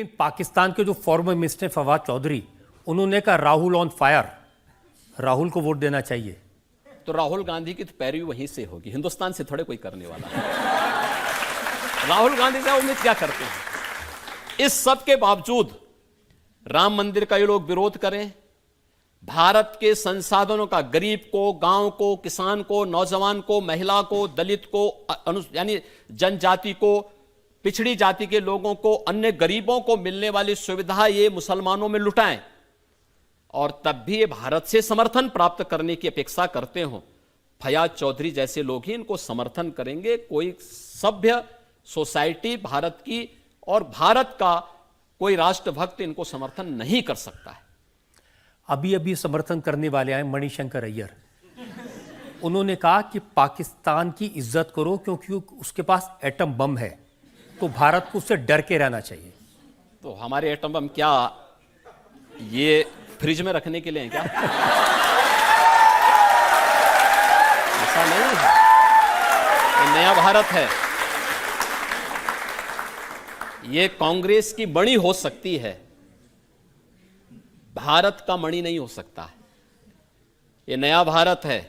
लेकिन पाकिस्तान के जो फॉरेन मिनिस्टर फवाद चौधरी, उन्होंने कहा राहुल ऑन फायर, राहुल को वोट देना चाहिए। तो राहुल गांधी की तो पैरवी वहीं से होगी, हिंदुस्तान से थोड़े कोई करने वाला है। राहुल गांधी से उम्मीद क्या करते हैं? इस सब के बावजूद राम मंदिर का ये लोग विरोध करें, भारत के संसाधनों का गरीब को, गांव को, किसान को, नौजवान को, महिला को, दलित को, यानी जनजाति को, पिछड़ी जाति के लोगों को, अन्य गरीबों को मिलने वाली सुविधा ये मुसलमानों में लुटाएं और तब भी ये भारत से समर्थन प्राप्त करने की अपेक्षा करते हो। फयाज चौधरी जैसे लोग ही इनको समर्थन करेंगे। कोई सभ्य सोसाइटी भारत की और भारत का कोई राष्ट्रभक्त इनको समर्थन नहीं कर सकता है। अभी अभी समर्थन करने वाले आए मणिशंकर अय्यर, उन्होंने कहा कि पाकिस्तान की इज्जत करो क्योंकि उसके पास एटम बम है, तो भारत को उससे डर के रहना चाहिए। तो हमारे एटम बम क्या ये फ्रिज में रखने के लिए हैं क्या? ऐसा नहीं है, ये नया भारत है। ये कांग्रेस की मणि हो सकती है, भारत का मणि नहीं हो सकता है। ये नया भारत है।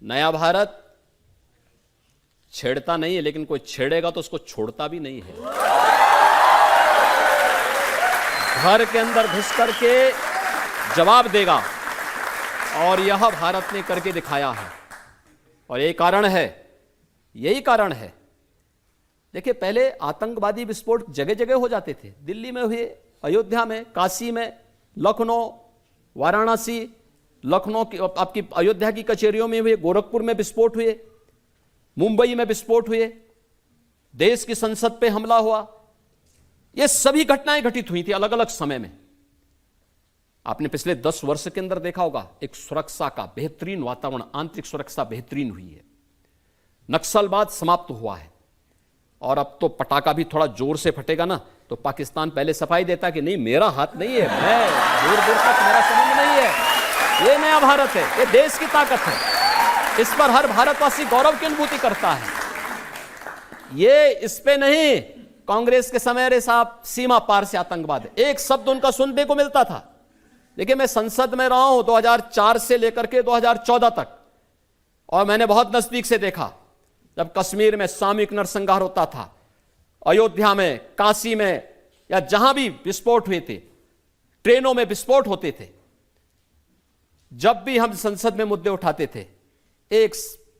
नया भारत छेड़ता नहीं है, लेकिन कोई छेड़ेगा तो उसको छोड़ता भी नहीं है। घर के अंदर घुस करके जवाब देगा, और यह भारत ने करके दिखाया है। और यही कारण है। देखिए, पहले आतंकवादी विस्फोट जगह जगह हो जाते थे। दिल्ली में हुए, अयोध्या में, काशी में, लखनऊ, वाराणसी, लखनऊ की, आपकी अयोध्या की कचहरियों में हुए, गोरखपुर में विस्फोट हुए, मुंबई में विस्फोट हुए, देश की संसद पे हमला हुआ। ये सभी घटनाएं घटित हुई थी अलग अलग समय में। आपने पिछले 10 वर्ष के अंदर देखा होगा, एक सुरक्षा का बेहतरीन वातावरण, आंतरिक सुरक्षा बेहतरीन हुई है। नक्सलवाद समाप्त हुआ है। और अब तो पटाखा भी थोड़ा जोर से फटेगा ना, तो पाकिस्तान पहले सफाई देता कि नहीं, मेरा हाथ नहीं है, मैं दूर दूर तक मेरा संबंध नहीं है। ये नया भारत है, ये देश की ताकत है। इस पर हर भारतवासी गौरव की अनुभूति करता है। ये इस पे नहीं, कांग्रेस के समय अरे साहब सीमा पार से आतंकवाद, एक शब्द उनका सुनने को मिलता था। देखिए, मैं संसद में रहा हूं 2004 से लेकर के 2014 तक, और मैंने बहुत नजदीक से देखा जब कश्मीर में सामूहिक नरसंहार होता था, अयोध्या में, काशी में, या जहां भी विस्फोट हुए थे, ट्रेनों में विस्फोट होते थे। जब भी हम संसद में मुद्दे उठाते थे, एक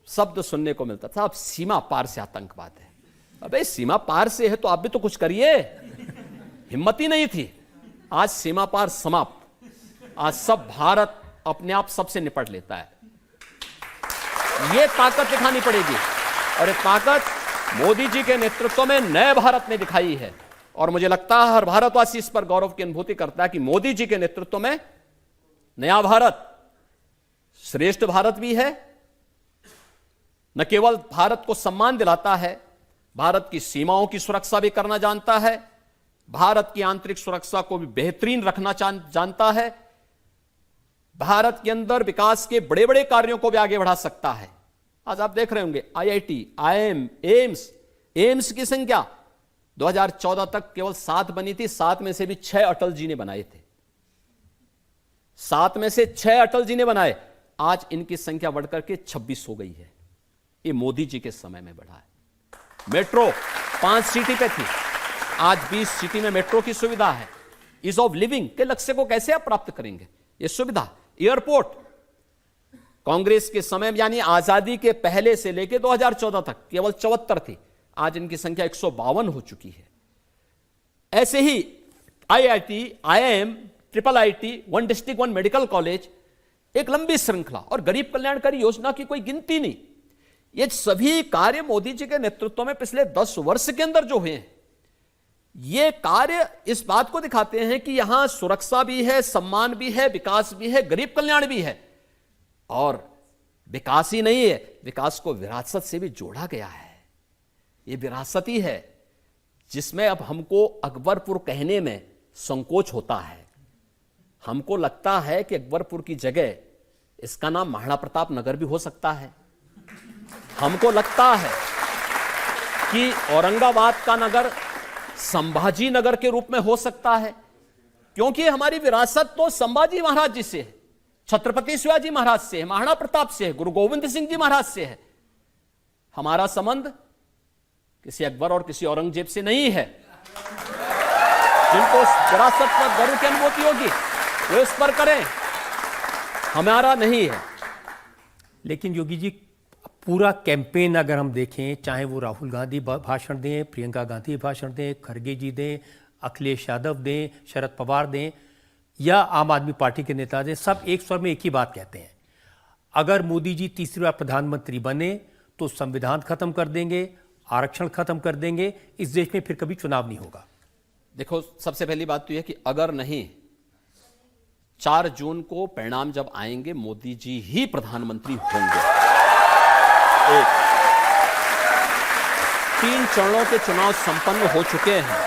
शब्द सुनने को मिलता था, अब सीमा पार से आतंकवाद है। अबे सीमा पार से है तो आप भी तो कुछ करिए। हिम्मत ही नहीं थी। आज सीमा पार समाप्त। आज सब भारत अपने आप सबसे निपट लेता है। यह ताकत दिखानी पड़ेगी, और ये ताकत मोदी जी के नेतृत्व में नए भारत ने दिखाई है। और मुझे लगता है हर भारतवासी इस पर गौरव की अनुभूति करता है कि मोदी जी के नेतृत्व में नया भारत श्रेष्ठ भारत भी है। न केवल भारत को सम्मान दिलाता है, भारत की सीमाओं की सुरक्षा भी करना जानता है, भारत की आंतरिक सुरक्षा को भी बेहतरीन रखना जानता है, भारत के अंदर विकास के बड़े बड़े कार्यों को भी आगे बढ़ा सकता है। आज आप देख रहे होंगे IIT, IIM, एम्स की संख्या 2014 तक केवल 7 बनी थी। 7 में से भी 6 अटल जी ने बनाए थे। 7 में से 6 अटल जी ने बनाए। आज इनकी संख्या बढ़कर के 26 हो गई है। ये मोदी जी के समय में बढ़ा है। मेट्रो 5 सिटी पे थी, आज 20 सिटी में मेट्रो की सुविधा है। ईज ऑफ लिविंग के लक्ष्य को कैसे आप प्राप्त करेंगे? ये सुविधा। एयरपोर्ट कांग्रेस के समय यानी आजादी के पहले से लेकर 2014 तक केवल 74 थी, आज इनकी संख्या 152 हो चुकी है। ऐसे ही IIT, IIM, IIIT, 1 district 1 medical college, एक लंबी श्रृंखला, और गरीब कल्याणकारी योजना की कोई गिनती नहीं। ये सभी कार्य मोदी जी के नेतृत्व में पिछले 10 वर्ष के अंदर जो हुए हैं, ये कार्य इस बात को दिखाते हैं कि यहां सुरक्षा भी है, सम्मान भी है, विकास भी है, गरीब कल्याण भी है। और विकास ही नहीं है, विकास को विरासत से भी जोड़ा गया है। ये विरासत ही है जिसमें अब हमको अकबरपुर कहने में संकोच होता है। हमको लगता है कि अकबरपुर की जगह इसका नाम महाराणा प्रताप नगर भी हो सकता है। हमको लगता है कि औरंगाबाद का नगर संभाजी नगर के रूप में हो सकता है, क्योंकि हमारी विरासत तो संभाजी महाराज जी से है, छत्रपति शिवाजी महाराज से है, महाराणा प्रताप से है, गुरु गोविंद सिंह जी महाराज से है। हमारा संबंध किसी अकबर और किसी औरंगजेब से नहीं है। जिनको विरासत पर गर्व की अनुभूति होगी वो इस पर करें, हमारा नहीं है। लेकिन योगी जी, पूरा कैंपेन अगर हम देखें, चाहे वो राहुल गांधी भाषण दें, प्रियंका गांधी भाषण दें, खड़गे जी दें, अखिलेश यादव दें, शरद पवार दें या आम आदमी पार्टी के नेता दें, सब एक स्वर में एक ही बात कहते हैं, अगर मोदी जी तीसरी बार प्रधानमंत्री बने तो संविधान खत्म कर देंगे, आरक्षण खत्म कर देंगे, इस देश में फिर कभी चुनाव नहीं होगा। देखो, सबसे पहली बात तो यह कि अगर नहीं, 4 जून को परिणाम जब आएंगे मोदी जी ही प्रधानमंत्री होंगे। 3 चरणों के चुनाव संपन्न हो चुके हैं।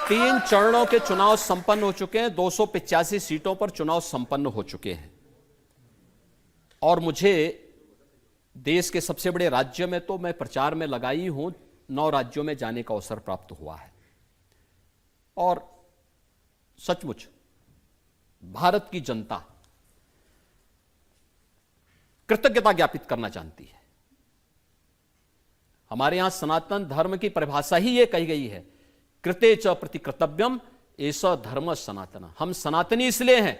3 चरणों के चुनाव संपन्न हो चुके हैं, 285 सीटों पर चुनाव संपन्न हो चुके हैं। और मुझे देश के सबसे बड़े राज्य में तो मैं प्रचार में लगाई हूं, 9 राज्यों में जाने का अवसर प्राप्त हुआ है। और सचमुच भारत की जनता कृतज्ञता ज्ञापित करना जानती है। हमारे यहां सनातन धर्म की परिभाषा ही यह कही गई है, कृते च प्रति कर्तव्यम एसा धर्म सनातन। हम सनातनी इसलिए हैं,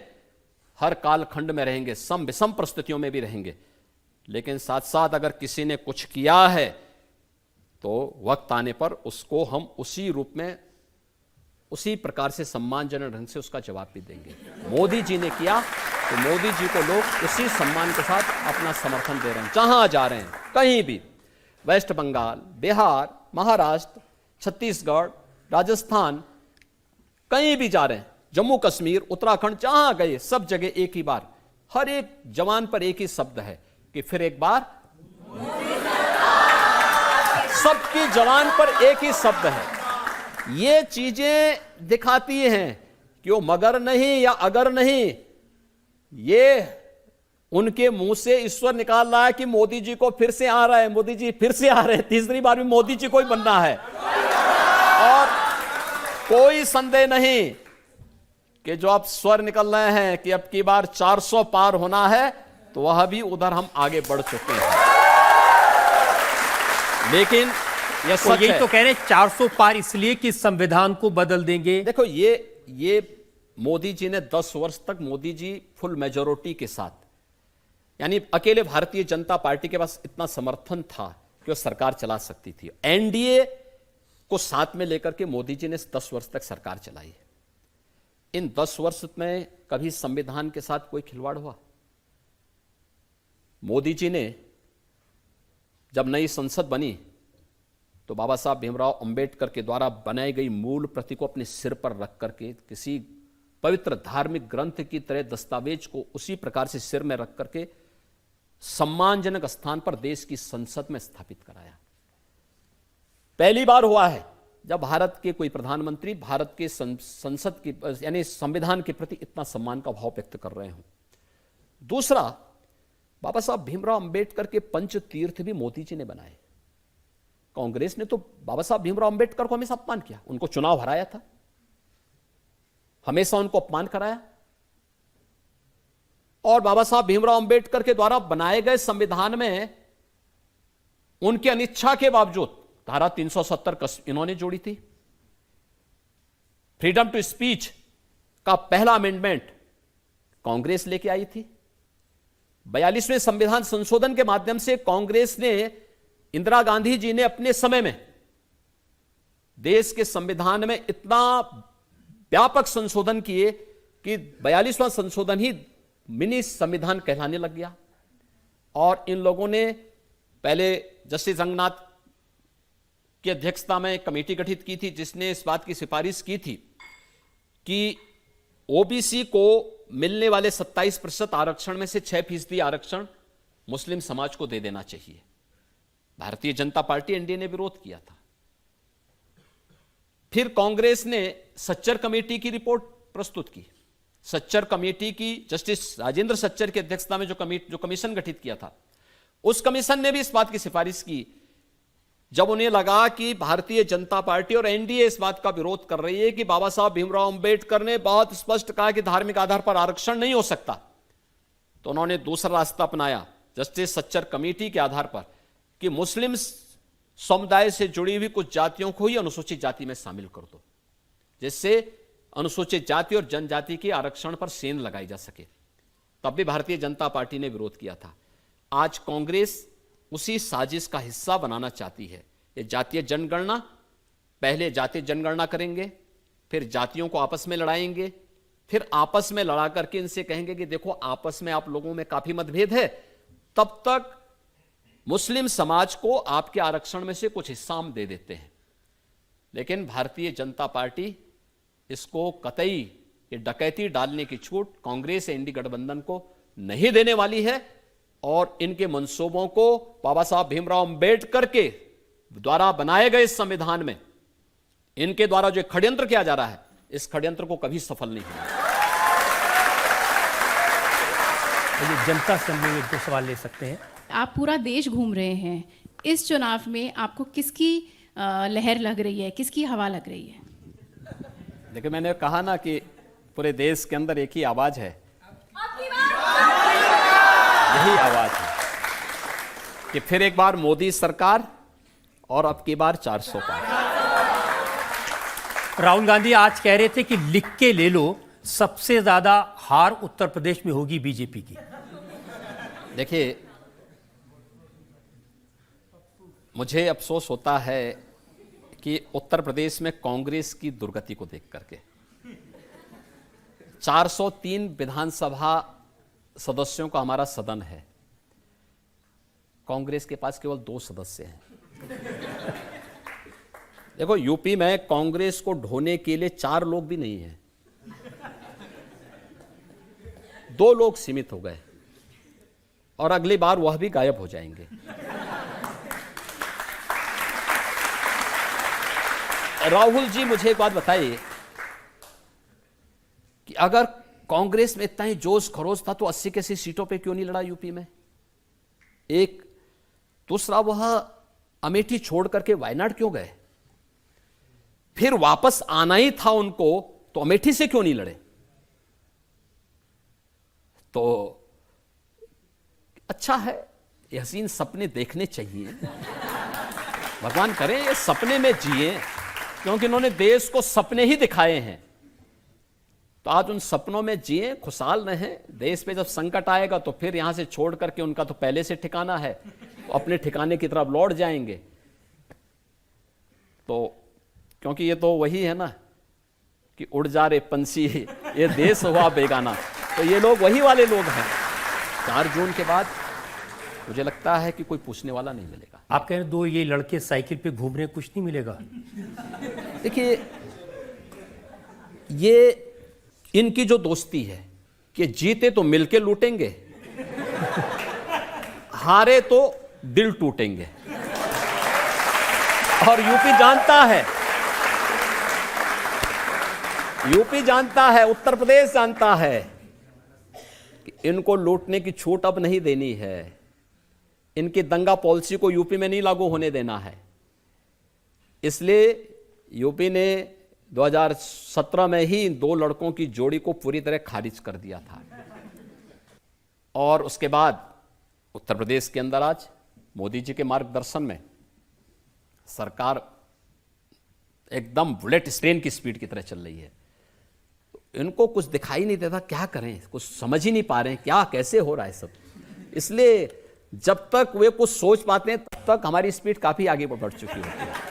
हर कालखंड में रहेंगे, सम विषम परिस्थितियों में भी रहेंगे, लेकिन साथ साथ अगर किसी ने कुछ किया है तो वक्त आने पर उसको हम उसी रूप में, उसी प्रकार से सम्मानजनक ढंग से उसका जवाब भी देंगे। मोदी जी ने किया तो मोदी जी को लोग उसी सम्मान के साथ अपना समर्थन दे रहे हैं, जहां जा रहे हैं, कहीं भी, वेस्ट बंगाल, बिहार, महाराष्ट्र, छत्तीसगढ़, राजस्थान, कहीं भी जा रहे हैं, जम्मू कश्मीर, उत्तराखंड, जहां गए सब जगह एक ही बार, हर एक जवान पर एक ही शब्द है कि फिर एक बार, सबकी जवान पर एक ही शब्द है। ये चीजें दिखाती हैं कि वो मगर नहीं या अगर नहीं, ये उनके मुंह से ईश्वर निकाल रहा है कि मोदी जी को फिर से आ रहा है, मोदी जी फिर से आ रहे हैं, तीसरी बार भी मोदी जी को ही बनना है। और कोई संदेह नहीं कि जो अब स्वर निकल रहे हैं कि अब की बार 400 पार होना है, तो वह भी उधर हम आगे बढ़ चुके हैं। लेकिन यह तो यही तो कह रहे हैं 400 पार इसलिए कि संविधान को बदल देंगे। देखो, ये मोदी जी ने 10 वर्ष तक, मोदी जी फुल मेजोरिटी के साथ, यानी अकेले भारतीय जनता पार्टी के पास इतना समर्थन था कि वो सरकार चला सकती थी। एनडीए को साथ में लेकर के मोदी जी ने 10 वर्ष तक सरकार चलाई है। इन 10 वर्ष में कभी संविधान के साथ कोई खिलवाड़ हुआ? मोदी जी ने जब नई संसद बनी तो बाबा साहब भीमराव अंबेडकर के द्वारा बनाई गई मूल प्रति को अपने सिर पर रख करके, किसी पवित्र धार्मिक ग्रंथ की तरह दस्तावेज को उसी प्रकार से सिर में रख करके सम्मानजनक स्थान पर देश की संसद में स्थापित कराया। पहली बार हुआ है जब भारत के कोई प्रधानमंत्री भारत के संसद की, यानी संविधान के प्रति इतना सम्मान का भाव व्यक्त कर रहे हों। दूसरा, बाबा साहब भीमराव अंबेडकर के पंच तीर्थ भी मोदी जी ने बनाए। कांग्रेस ने तो बाबा साहब भीमराव अंबेडकर को हमेशा अपमान किया, उनको चुनाव हराया था, हमेशा उनको अपमान कराया। और बाबा साहब भीमराव अंबेडकर के द्वारा बनाए गए संविधान में उनकी अनिच्छा के बावजूद धारा 370 इन्होंने जोड़ी थी। फ्रीडम टू स्पीच का पहला अमेंडमेंट कांग्रेस लेके आई थी। 42वें संविधान संशोधन के माध्यम से कांग्रेस ने, इंदिरा गांधी जी ने अपने समय में देश के संविधान में इतना व्यापक संशोधन किए कि 42वां संशोधन ही मिनी संविधान कहलाने लग गया। और इन लोगों ने पहले जस्टिस रंगनाथ की अध्यक्षता में एक कमेटी गठित की थी जिसने इस बात की सिफारिश की थी कि ओबीसी को मिलने वाले 27% आरक्षण में से 6% आरक्षण मुस्लिम समाज को दे देना चाहिए। भारतीय जनता पार्टी, एनडीए ने विरोध किया था। फिर कांग्रेस ने सच्चर कमेटी की रिपोर्ट प्रस्तुत की। सच्चर कमेटी की, जस्टिस राजेंद्र सच्चर की अध्यक्षता में जो कमीशन गठित किया था, उस कमीशन ने भी इस बात की सिफारिश की जब उन्हें लगा कि भारतीय जनता पार्टी और एनडीए इस बात का विरोध कर रही है कि बाबा साहब भीमराव अंबेडकर ने बहुत स्पष्ट कहा कि धार्मिक आधार पर आरक्षण नहीं हो सकता, तो उन्होंने दूसरा रास्ता अपनाया जस्टिस सच्चर कमेटी के आधार पर कि मुस्लिम समुदाय से जुड़ी हुई कुछ जातियों को ही अनुसूचित जाति में शामिल कर दो, जिससे अनुसूचित जाति और जनजाति के आरक्षण पर सेंध लगाई जा सके। तब भी भारतीय जनता पार्टी ने विरोध किया था। आज कांग्रेस उसी साजिश का हिस्सा बनाना चाहती है। ये जातीय जनगणना, पहले जातीय जनगणना करेंगे, फिर जातियों को आपस में लड़ाएंगे, फिर आपस में लड़ा करके इनसे कहेंगे कि देखो आपस में आप लोगों में काफी मतभेद है, तब तक मुस्लिम समाज को आपके आरक्षण में से कुछ हिस्सा हम दे देते हैं। लेकिन भारतीय जनता पार्टी इसको कतई ये डकैती डालने की छूट कांग्रेस एनडीए गठबंधन को नहीं देने वाली है और इनके मंसूबों को बाबा साहब भीमराव अंबेडकर के द्वारा बनाए गए संविधान में इनके द्वारा जो षड्यंत्र किया जा रहा है, इस षड्यंत्र को कभी सफल नहीं होगा। जनता से हम एक दो सवाल ले सकते हैं। आप पूरा देश घूम रहे हैं, इस चुनाव में आपको किसकी लहर लग रही है, किसकी हवा लग रही है? देखिए, मैंने कहा ना कि पूरे देश के अंदर एक ही आवाज है, यही आवाज है कि फिर एक बार मोदी सरकार और अब की बार 400 पार। राहुल गांधी आज कह रहे थे कि लिख के ले लो, सबसे ज्यादा हार उत्तर प्रदेश में होगी बीजेपी की। देखिए, मुझे अफसोस होता है कि उत्तर प्रदेश में कांग्रेस की दुर्गति को देख करके 403 विधानसभा सदस्यों का हमारा सदन है, कांग्रेस के पास केवल 2 सदस्य हैं। देखो, यूपी में कांग्रेस को ढोने के लिए 4 लोग भी नहीं हैं, 2 लोग सीमित हो गए और अगली बार वह भी गायब हो जाएंगे। राहुल जी, मुझे एक बात बताइए कि अगर कांग्रेस में इतना ही जोश खरोश था तो 80 के 80 सीटों पे क्यों नहीं लड़ा यूपी में? एक दूसरा, वह अमेठी छोड़ करके वायनाड क्यों गए? फिर वापस आना ही था उनको तो अमेठी से क्यों नहीं लड़े? तो अच्छा है, ये हसीन सपने देखने चाहिए, भगवान करें ये सपने में जिए, क्योंकि इन्होंने देश को सपने ही दिखाए हैं। तो आज उन सपनों में जिए, खुशहाल रहें। देश पे जब संकट आएगा तो फिर यहां से छोड़ करके उनका तो पहले से ठिकाना है, तो अपने ठिकाने की तरफ लौट जाएंगे। तो क्योंकि ये तो वही है ना कि उड़ जा रे पंछी, ये देश हुआ बेगाना, तो ये लोग वही वाले लोग हैं। 4 जून के बाद मुझे लगता है कि कोई पूछने वाला नहीं मिलेगा। आप कह रहे 2 ये लड़के साइकिल पे घूम रहे, कुछ नहीं मिलेगा? देखिए, ये इनकी जो दोस्ती है कि जीते तो मिलके लूटेंगे, हारे तो दिल टूटेंगे। और यूपी जानता है, उत्तर प्रदेश जानता है कि इनको लूटने की छूट अब नहीं देनी है। इनकी दंगा पॉलिसी को यूपी में नहीं लागू होने देना है। इसलिए यूपी ने 2017 में ही इन 2 लड़कों की जोड़ी को पूरी तरह खारिज कर दिया था। और उसके बाद उत्तर प्रदेश के अंदर आज मोदी जी के मार्गदर्शन में सरकार एकदम बुलेट ट्रेन की स्पीड की तरह चल रही है। तो इनको कुछ दिखाई नहीं देता, क्या करें, कुछ समझ ही नहीं पा रहे हैं क्या कैसे हो रहा है सब। इसलिए जब तक वे कुछ सोच पाते हैं तब तक हमारी स्पीड काफी आगे बढ़ चुकी होती है।